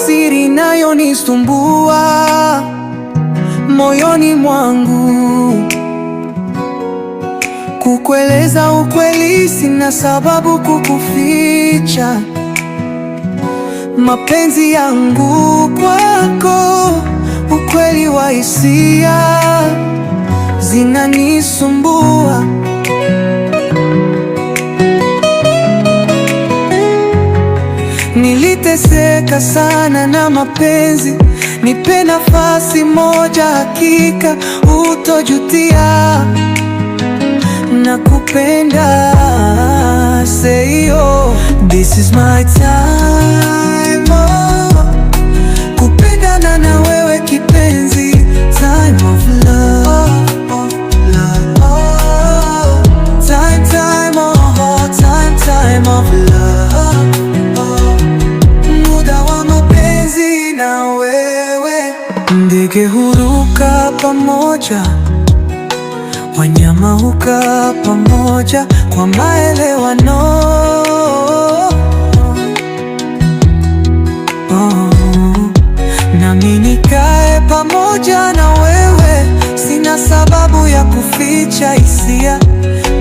siri inayonisumbua moyoni mwangu. Kukueleza ukweli, sina sababu kukuficha. Mapenzi yangu kwako, ukweli wa hisia zinanisumbua. Niliteseka sana na mapenzi, nipe nafasi moja, hakika utojutia. Nakupenda, say oh, this is my time, oh, kupendana na wewe kipenzi, time of love, time, time, oh, time of love, muda wa mapenzi na wewe. Ndege huruka pamoja, wanyama hukaa pamoja kwa maelewano. Nami nikae pamoja na wewe, sina sababu ya kuficha hisia.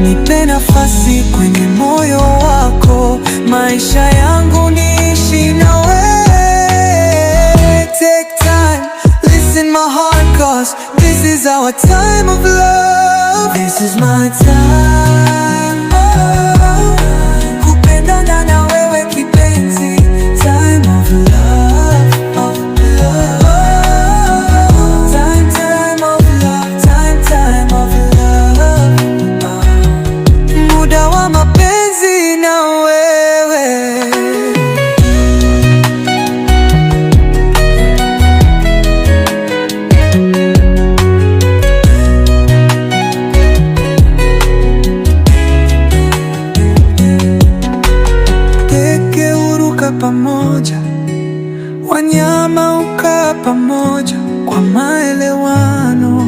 Nipe nafasi kwenye moyo wako, maisha yangu niishi na wewe. Take time, listen my heart, cause this is our time of love. This is my time, oh, kupendana na wewe kipenzi, time of love, time, time of love, time of love, muda wa mapenzi na wewe. Pamoja, wanyama hukaa pamoja kwa maelewano.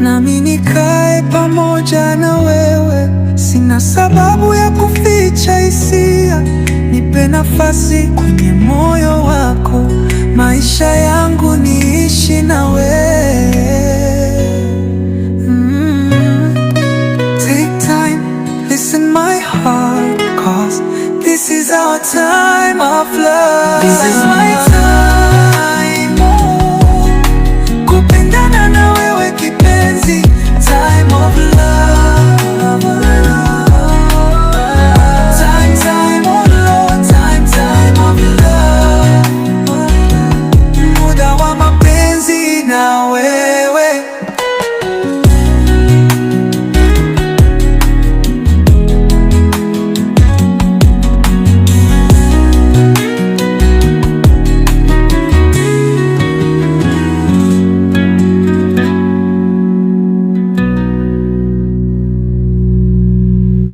Nami nikae pamoja na wewe, sina sababu ya kuficha hisia. Nipe nafasi kwenye moyo wako, maisha yangu niishi na wewe. Take time, listen my heart, cause this is our time of love. This is my time.